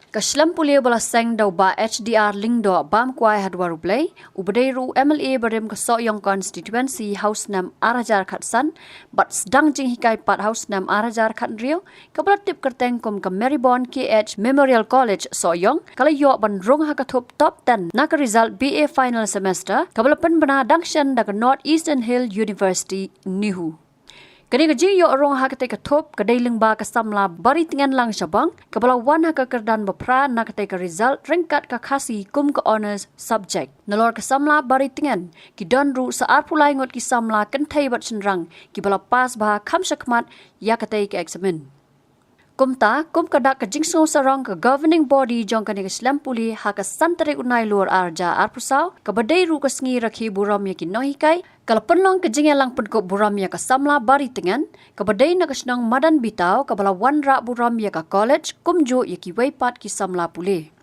Kaslam pulia bala Seng dau ba HDR Lyngba bam kuai hadwaru play ubadeiru MLA barem kesok yang constituency house nam arajar khatsan but sedang jing hikai pat house nam arajar khat rio kabla tip kerteng kom ke Maribon KH Memorial College soyong kala yo ban rung hakathop top 10 nak result BA final semester kabla pen bana dangshan dak North Eastern Hill University Nihu. Kani gaji yo rong ha kate kathop kadai Lyngba ka Samla Baritngenlang Shabang kabala wan ha ka kerdan bapra na kate ka result ringkat ka khasi kum ka honors subject nalor ka Samla Baritngen ki don ru saat pulai ngot ki Samla kan thai bat chenrang ki bala pas ba kham shakmat ya kate ka examen kumta kum kadak ka jingso sarong ka governing body jong kani ka slampuli ha ka santare unai lor arja arpusau ka badai ru ka sngi rakhi buram ya ki nohikai kala penlong ke Meghalaya pun ko buram ya ka Samla Baritngen ka badai na kasnang madan bitau ka bala wan ra buram ya ka Kolej kumjo ya ki weipat ki Samla pule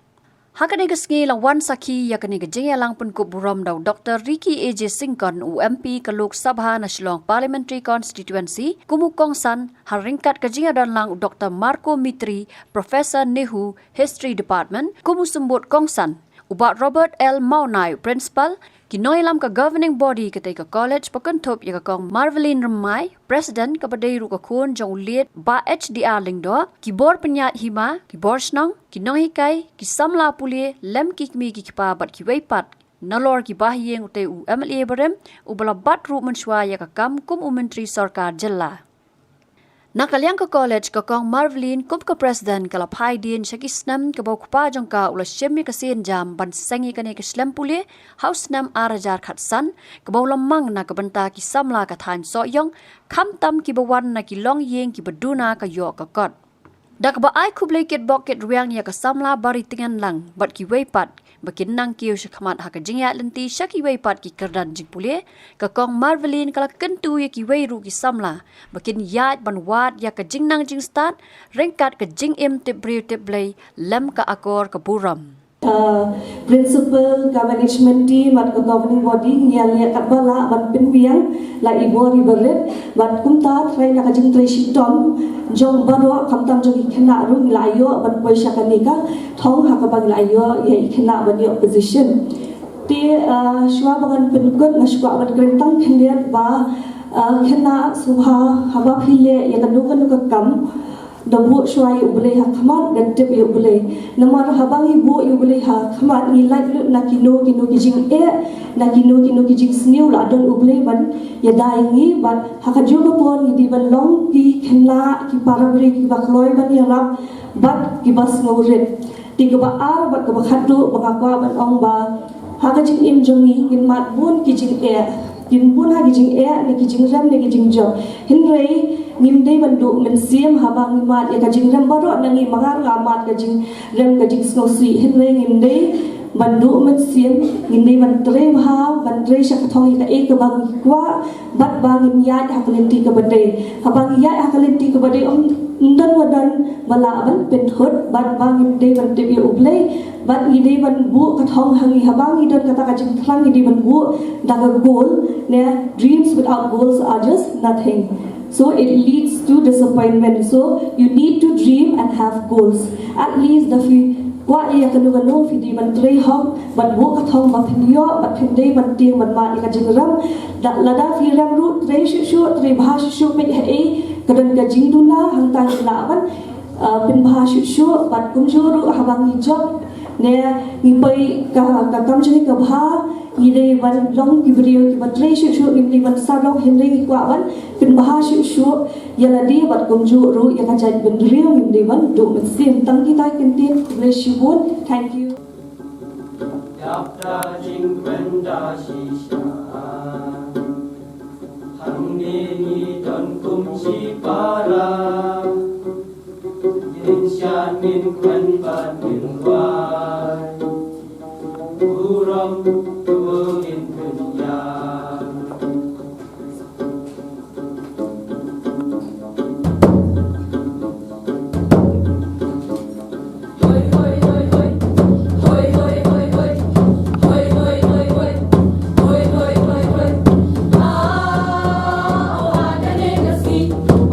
hakane ka sngi lang wan sakhi ya kani ka Meghalaya pun ko buram dau Dr. Ricky AJ Singkon UMP ka Lok Sabha na Shillong Parliamentary Constituency kumukong san haringkat ka Meghalaya Dr. Marco Mitri Professor Nehu History Department kumusembut kongsan ubat Robert L. Maunai Principal kinoilam ka governing body katay ka college pakantop ya ka kong Marvelin Ramai President kapaday ru ka kun jong ulit ba HDR Lyngba kibor penyat hima kibor snang kinohikay kisamla puli lem kikmi kikipa bat kiweipat nalor ki bahyeng utay u MLA barem ubala bat ru menshwa ya ka kam kum menteri sarkar jilla Nakalyang ka college ka kong Marvelin kum ka president kalapai din siya kisnam kabaw kupa jong ka ula siyemi kasin jam ban sengi kani kislam puli house nam arajar khatsan kabaw lamang na kabanta ki Samla ka than soyong kamtam ki bawan na ki long yeng ki baduna ka yo ka kot dak ba ai kublai ket boket riang ya ka Samla Baritngenlang bat ki weipat bakin nang kiu shakmat ha ka jingya lenti shaki weipat ki kerdan jing puli ka kong Marvelin kala kentu ya ki weiru ki Samla bakin yat ban wat ya ka jingnang jing start ringkat ka jing im tip briu tip blai lem ka akor ka buram principal ka management team at ka governing body ngial ya kat bala ban pinwiang la ibo riberit ban kumta trai na ka jing trai shitom jong baro kamtam jong ikena rung la yo ban poisha kanika thong ha ka bang la yo ya ikena ban yo position ti shwa bangan pinukut na shwa ban krentang khendiat ba kena subha haba phile ya kanu ka kam dabu shwa yu boleh ha khamat dan tip yu boleh namar habang ibu yu boleh ha khamat ni like lu na kino ki jing na kino ki jing sniu la don boleh ban ya dai ngi ban ha ka jo pon di ban long ki khna ki parabri ki bakloi ban ya rap bat ki bas ngauret ti ka ba ar bat ka ba khatu ba ka ban ong ba ha ka jing im jongi kin mat bun ki jing kin bun ha ki jing ni ki jing ram ni ki jing jo hinrei ngim dei ban du men siam habang mat ya ka jing ram baro na ngi mangar ngamat ka jing ram ka jing snosi hinrei ngim dei ban du men siam ngim dei ban tre ban tre sha ka thong ka ek bang kwa bat bang ngim ya ha kalenti ka bade habang ya ha kalenti ka bade dan wadan bala ban pen thot bat bang ngim dei ban te bi ublei bat ngi dei ban bu ka thong hangi habang ngi dan kata ka jing thlang ngi dei ban bu daga goal ne dreams without goals are just nothing. So it leads to disappointment. So you need to dream and have goals. At least the wa ya kanu fi di man tre hom ban bu ka thong ba phin yo ba phin dei ban tieng ban ma ka jing ram da lada fi ram ru tre shu tre bha shu me he kadan ka jing duna hang ta la ban pin bha shu bat kum ju ru habang hi job ne ni pai ka kam chini ka bha ni dei ban long ki video ki ba tre shu ni ban sa long hin ring kwa ban pin bha shu yala di bat kum ju ru ya ka jai ban riu ni dei ban do men sim tang ki ta kin tin bless you both. Thank you. Yapta jing kwenda shisha hang ni don kum chi para yin shan min kwen ban min wai uram tu in dunya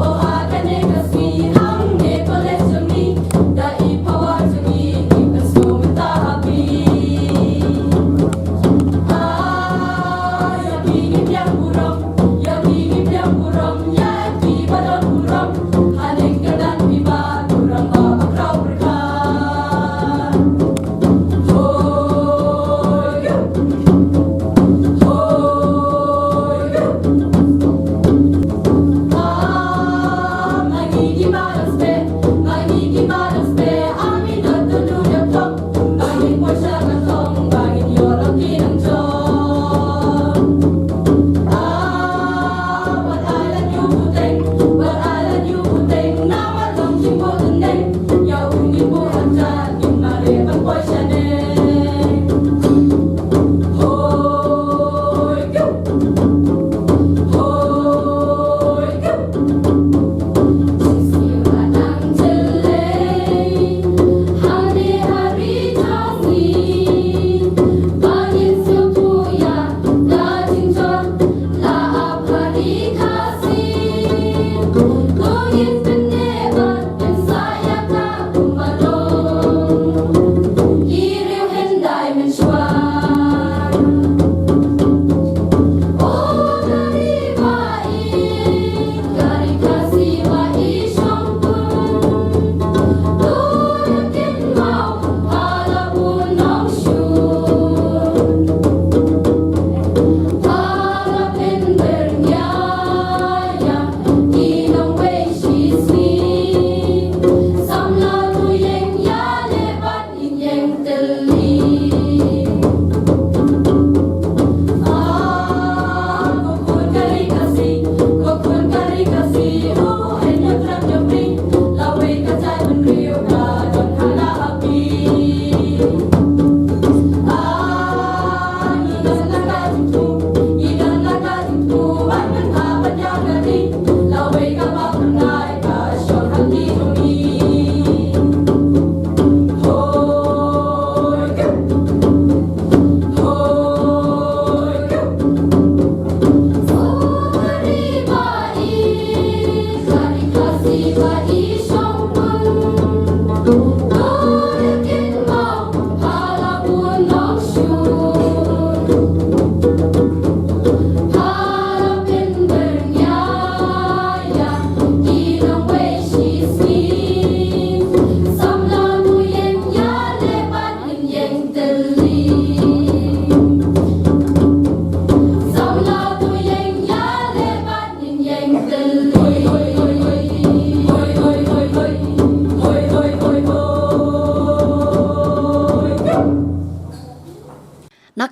Oh, I can never see. I'm Nicholas to me. The power to me.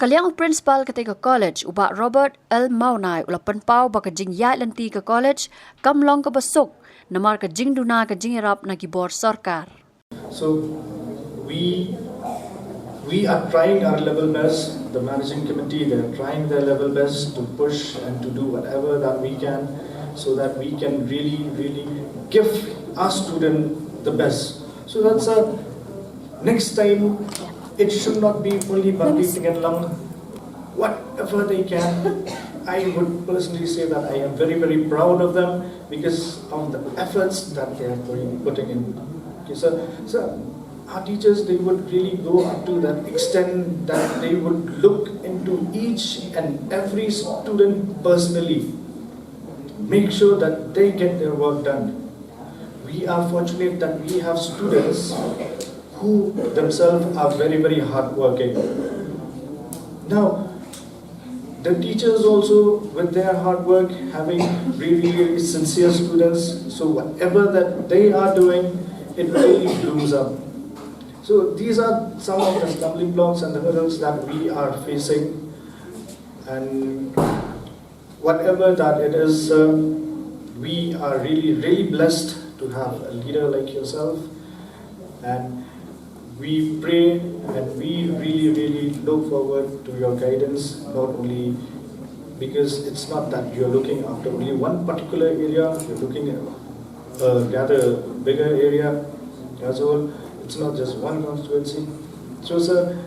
Hakaliang principal ketika college ubak Robert L. Maunai ulapan pau baka jing yai lenti ke college kamlong ke besuk namar ke jing duna ke jing irap na gibor sarkar. So we are trying our level best. The managing committee, they are trying their level best to push and to do whatever that we can, so that we can really give our student the best. So that's next time. It should not be only Baritngenlang. Whatever they can, I would personally say that I am very proud of them because of the efforts that they are putting in. Okay, so our teachers, they would really go up to that extent that they would look into each and every student personally, make sure that they get their work done. We are fortunate that we have students who themselves are very hardworking. Now, the teachers also, with their hard work, having really sincere students, so whatever that they are doing, it really blooms up. So these are some of the stumbling blocks and the hurdles that we are facing, and whatever that it is, we are really blessed to have a leader like yourself, and we pray and we really look forward to your guidance, not only because it's not that you're looking after only one particular area, you're looking at rather bigger area as well. It's not just one constituency. So sir,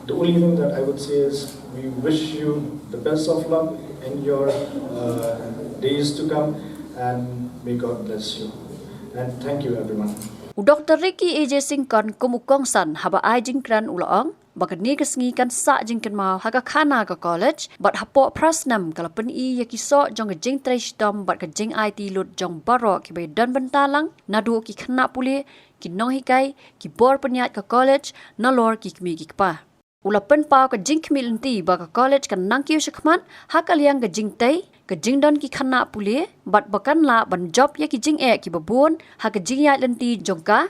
the only thing that I would say is we wish you the best of luck in your days to come, and may God bless you. And thank you everyone. Dr. Ricky AJ Singkon kumukong san haba ai jingkran ulaong bagani kesngi kan sa jingkan mau haga khana ka college bat hapo prasnam kalapen I yakiso jong jing treshtom bat ka jing IT lut jong baro ki be dan bentalang nadu ki khna puli ki nong hikai ki bor penyat ka college na lor ki kmi ki pa ulapen pau ka jing kmi lenti ba ka college kan nang ki shikman hakaliang ka jing tai ka jing don ki khana puli bat bakan la ban job ya ki jing ki babun ha ka jing ya lenti jongka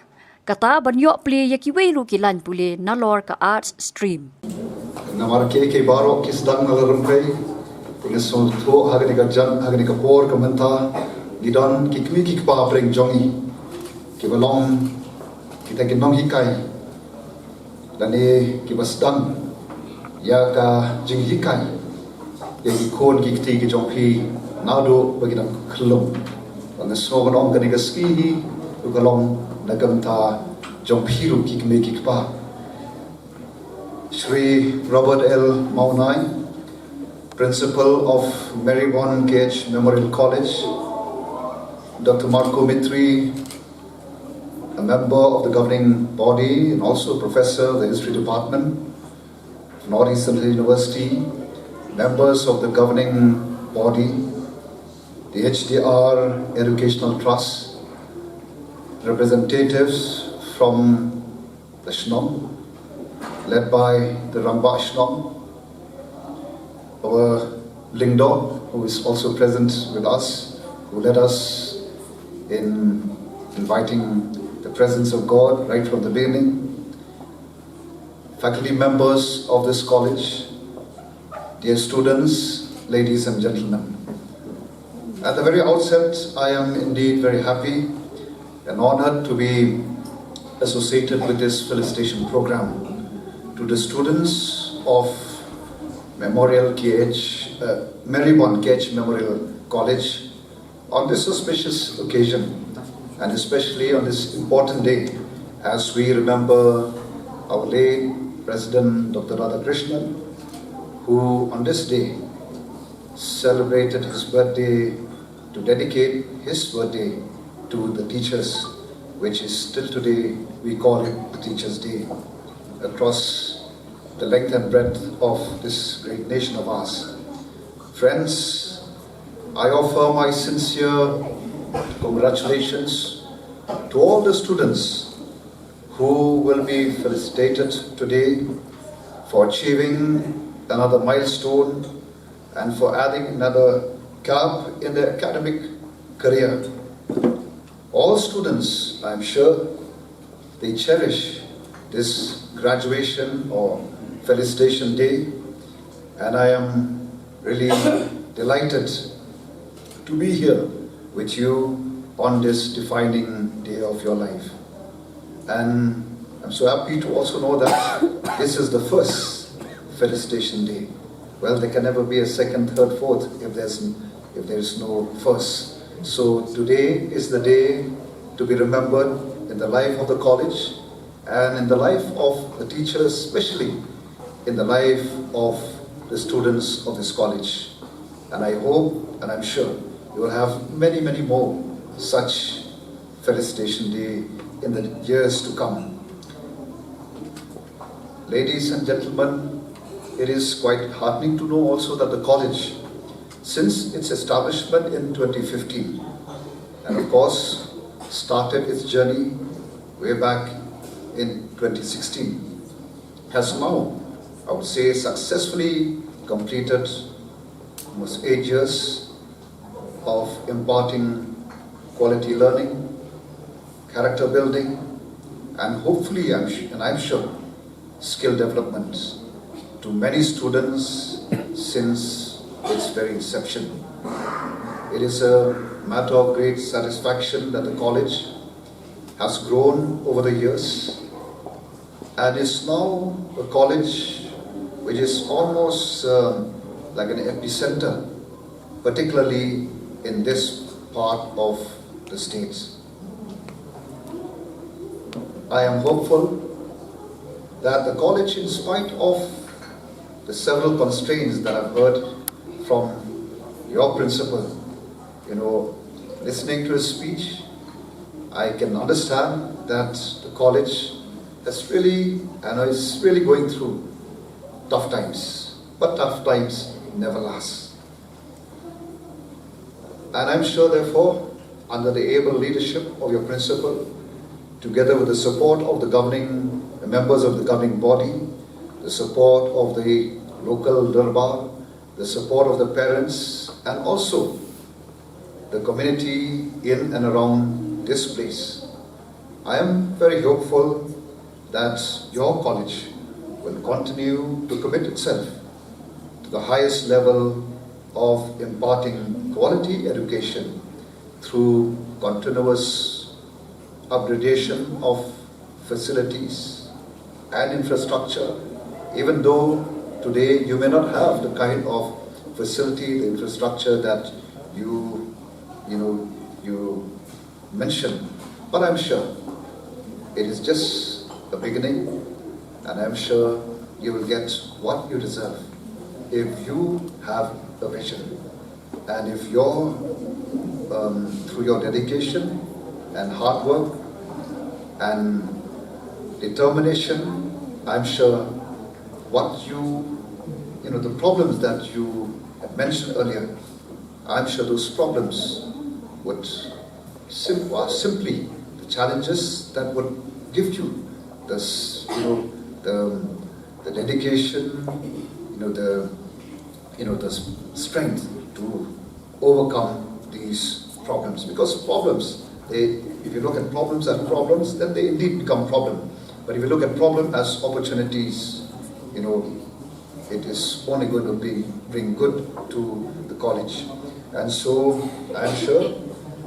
kata ban yo pli ya ki weiru ki lan puli na lor ka arts stream namar ke baro ki sedang ngalarum kai dengan sol tho hagani ka jan hagani ka por ka menta gidon ki kmi ki pa preng jongi ki balong kita ki nong hikai dani ki basdang ya ka jing hikai ya ki kon ki kti ki jongpi nado bagi nak kelum bang so ong kan ga ski u kalong nagam ta jongpi ru ki me ki pa Shri Robert L. Maunai, Principal of Meghalaya KH Memorial College, Dr. Marco Mitri, a member of the governing body and also a professor of the History Department of Northeastern University, members of the governing body, the HDR Educational Trust, representatives from the Shillong, led by the Rung Shillong, our Lyngba, who is also present with us, who led us in inviting the presence of God right from the beginning, faculty members of this college, dear students, ladies and gentlemen. At the very outset, I am indeed very happy and honored to be associated with this felicitation program to the students of Meghalaya KH Memorial College on this auspicious occasion, and especially on this important day as we remember our late President Dr. Radhakrishnan, who on this day celebrated his birthday to dedicate his birthday to the teachers, which is still today we call it the Teachers' Day across the length and breadth of this great nation of ours. Friends, I offer my sincere congratulations to all the students who will be felicitated today for achieving another milestone and for adding another gap in their academic career. All students, I'm sure, they cherish this graduation or felicitation day And I am really delighted to be here with you on this defining day of your life. And I'm so happy to also know that this is the first felicitation day. Well, there can never be a second, third, fourth if there's no first. So today is the day to be remembered in the life of the college and in the life of the teachers, especially in the life of the students of this college. And I hope and I'm sure you will have many, many more such felicitation day in the years to come. Ladies and gentlemen, it is quite heartening to know also that the college, since its establishment in 2015, and of course started its journey way back in 2016, has now, I would say, successfully completed almost 8 years of imparting quality learning, character building, and hopefully, I'm sure, skill development to many students since its very inception. It is a matter of great satisfaction that the college has grown over the years and is now a college which is almost like an epicenter, particularly in this part of the state. I am hopeful that the college, in spite of the several constraints that I've heard from your principal, listening to his speech, I can understand that the college is really going through tough times, but tough times never last. And I'm sure, therefore, under the able leadership of your principal, together with the support of the members of the governing body, the support of the local Darbar, the support of the parents, and also the community in and around this place, I am very hopeful that your college will continue to commit itself to the highest level of imparting quality education through continuous upgradation of facilities and infrastructure, even though today you may not have the kind of facility, the infrastructure that you mentioned, but I'm sure it is just a beginning, and I'm sure you will get what you deserve if you have a vision, and if you're through your dedication and hard work and determination, I'm sure what the problems that you had mentioned earlier, I'm sure those problems are simply the challenges that would give you this, the dedication, the strength to overcome these problems. Because problems, if you look at problems as problems, then they indeed become problem. But if you look at problem as opportunities, it is only going to bring good to the college. And so I'm sure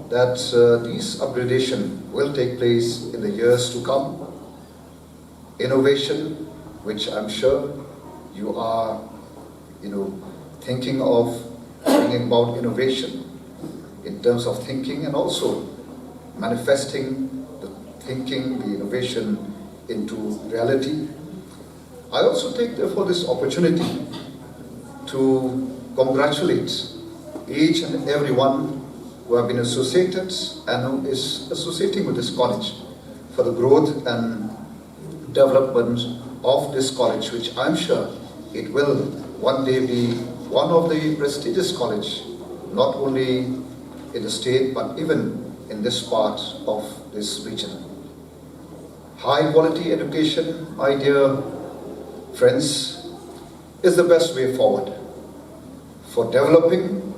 that these upgradation will take place in the years to come. Innovation, which I'm sure you are, thinking of bringing about innovation in terms of thinking and also manifesting the thinking, the innovation into reality. I also take therefore this opportunity to congratulate each and every one who have been associated and who is associating with this college for the growth and development of this college, which I'm sure it will one day be one of the prestigious college, not only in the state but even in this part of this region. High quality education, my dear friends, is the best way forward for developing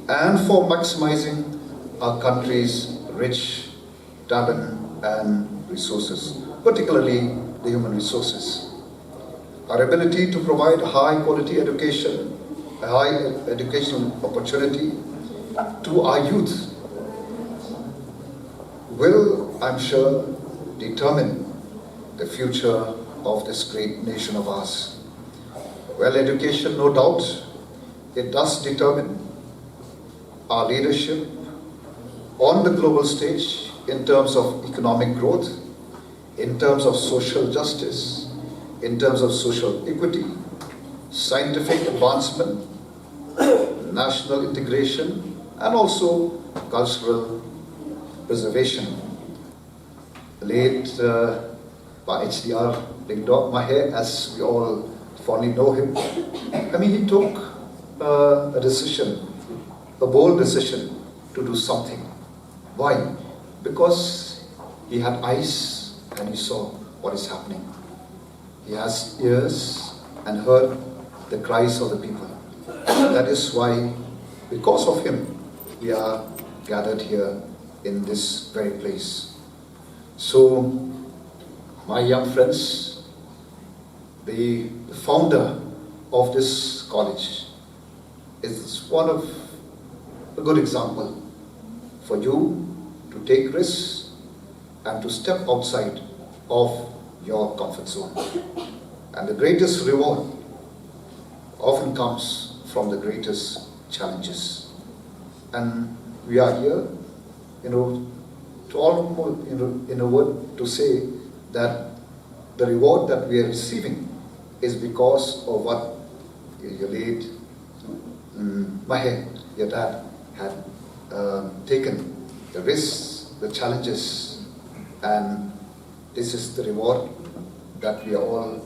and for maximizing our country's rich talent and resources, particularly the human resources. our ability to provide high quality education, a high educational opportunity to our youth will, I'm sure, determine the future of this great nation of ours. Well, education, no doubt, it does determine our leadership on the global stage in terms of economic growth, in terms of social justice, in terms of social equity, scientific advancement, national integration, and also cultural preservation. Late by HDR Lyngba, as we all fondly know him, I mean, he took a decision, a bold decision to do something. Why? Because he had eyes and he saw what is happening. He has ears and heard the cries of the people. That is why, because of him, we are gathered here in this very place. So, my young friends, the founder of this college is one of a good example for you to take risks and to step outside of your comfort zone. And the greatest reward often comes from the greatest challenges. And we are here, to almost, in a word, to say that the reward that we are receiving is because of what your late your dad, had taken, the risks, the challenges, and this is the reward that we are all,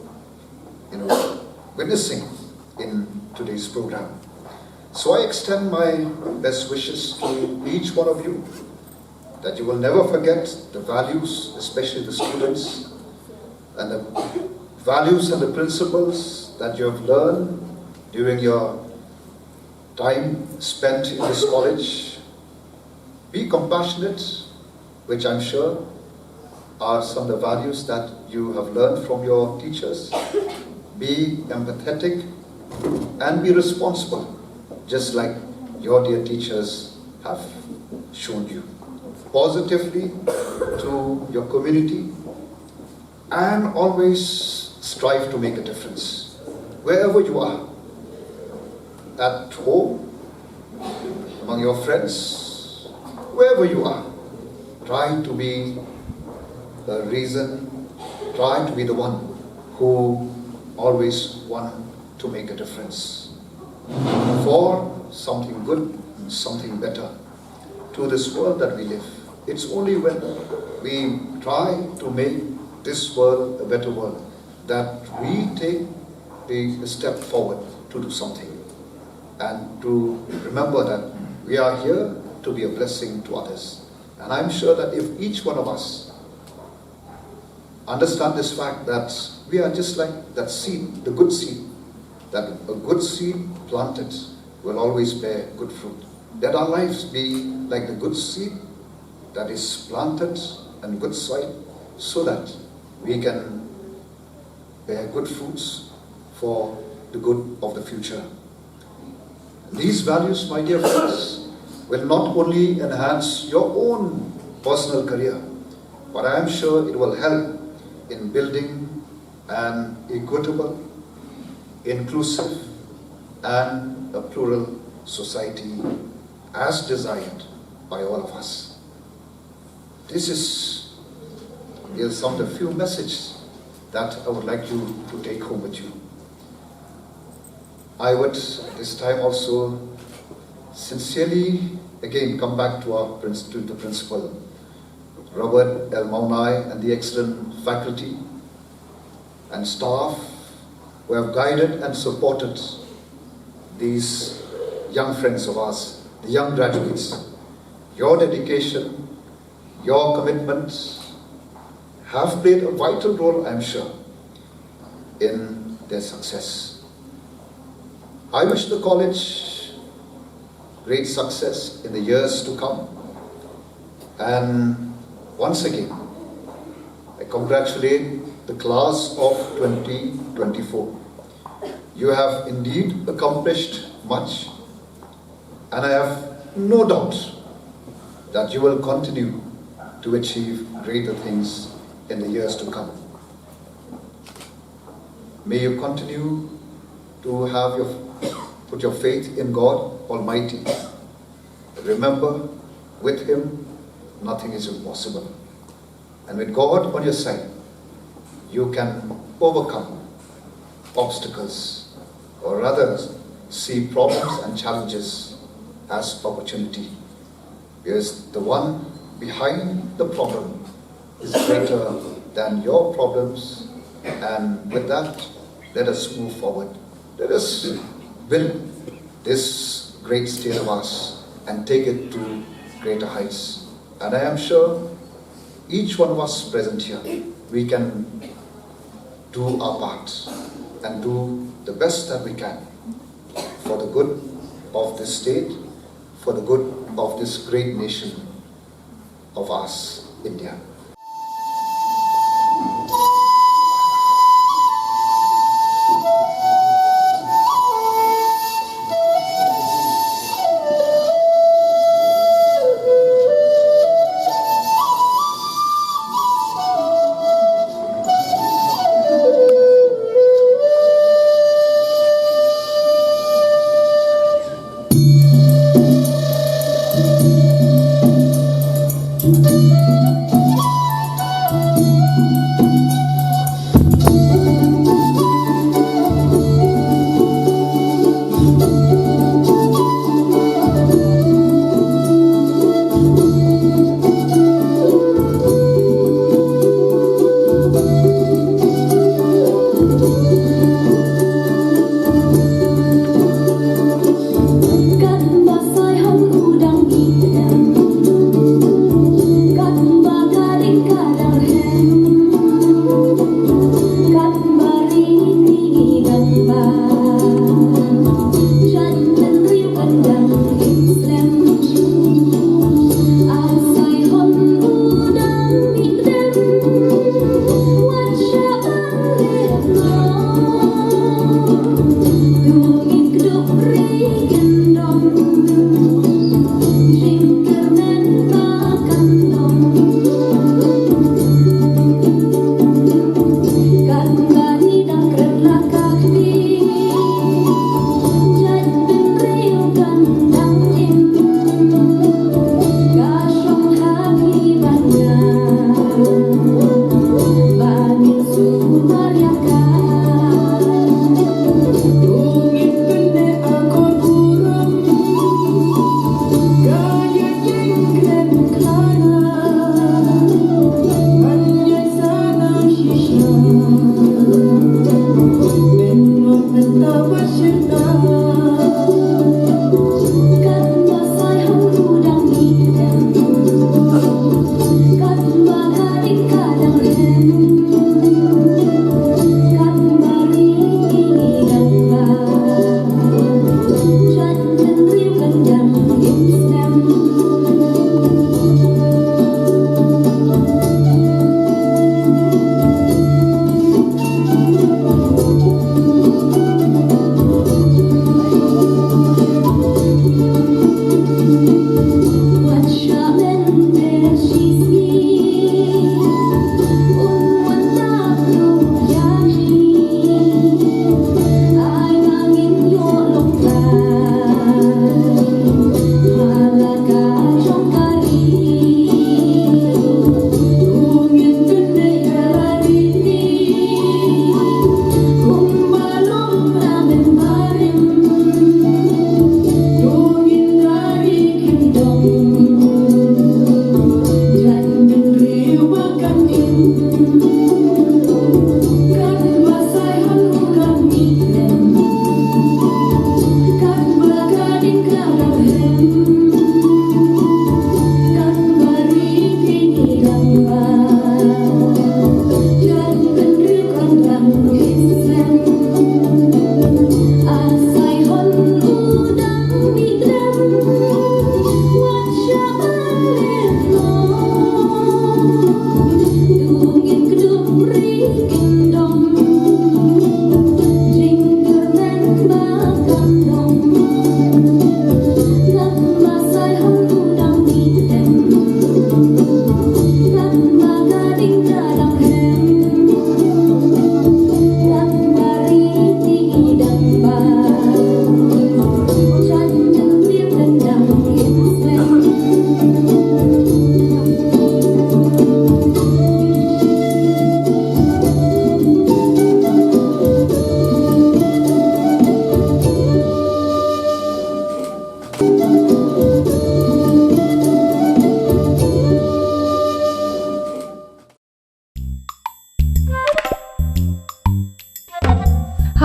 witnessing in today's program. So I extend my best wishes to each one of you, that you will never forget the values, especially the students, and the values and the principles that you have learned during your time spent in this college. Be compassionate, which I'm sure are some of the values that you have learned from your teachers. Be empathetic and be responsible, just like your dear teachers have shown you. Positively to your community, and always strive to make a difference wherever you are, at home, among your friends, wherever you are. Try to be the reason, try to be the one who always want to make a difference for something good, something better to this world that we live. It's only when we try to make this world a better world that we take the step forward to do something, and to remember that we are here to be a blessing to others. And I'm sure that if each one of us understand this fact, that we are just like that seed, the good seed, that a good seed planted will always bear good fruit. Let our lives be like the good seed that is planted in good soil, so that we can bear good fruits for the good of the future. These values, my dear friends, will not only enhance your own personal career, but I am sure it will help in building an equitable, inclusive, and a plural society as desired by all of us. This is some of the few messages that I would like you to take home with you. I would this time also sincerely again come back to the principal, Robert L. Maunai, and the excellent faculty and staff who have guided and supported these young friends of ours, the young graduates. Your dedication, your commitment have played a vital role, I'm sure, in their success. I wish the college great success in the years to come. And once again, I congratulate the class of 2024. You have indeed accomplished much, and I have no doubt that you will continue to achieve greater things in the years to come. May you continue to put your faith in God Almighty. Remember, with Him, nothing is impossible. And with God on your side, you can overcome obstacles, or rather see problems and challenges as opportunity. Because the one behind the problem is greater than your problems, and with that, let us move forward. Let us build this great state of ours and take it to greater heights. And I am sure each one of us present here, we can do our part and do the best that we can for the good of this state, for the good of this great nation of ours, India.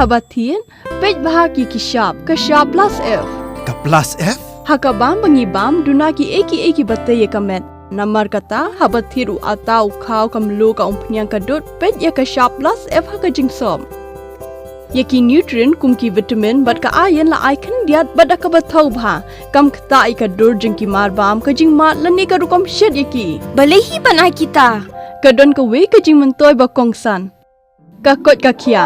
habatin pej bahaki kishap kashap plus F Ka plus F? hakabam bangibam dunaki eki batay kamet namar kata habathiru atau kau kamlu ka umpnyang kadut pej ya kashap plus F hakajingsom Yaki nutrient kumki vitamin bat ka iron la ikan diat bat ka bathau bha kam khta ka dur jingki mar bam ka jing mat lani ka rukom shed yaki Balehi banai kita. kadon ka we ka jing mentoy ba kongsan ka kot ka khia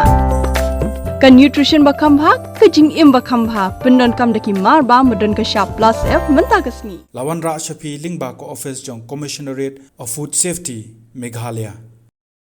ka nutrition ba kham bha ka jing im ba kham bha pendon kam daki mar bam madon ka sharp plus F menta kasni Lawan Ra Shafi Lyngba ko office jong Commissionerate of Food Safety Meghalaya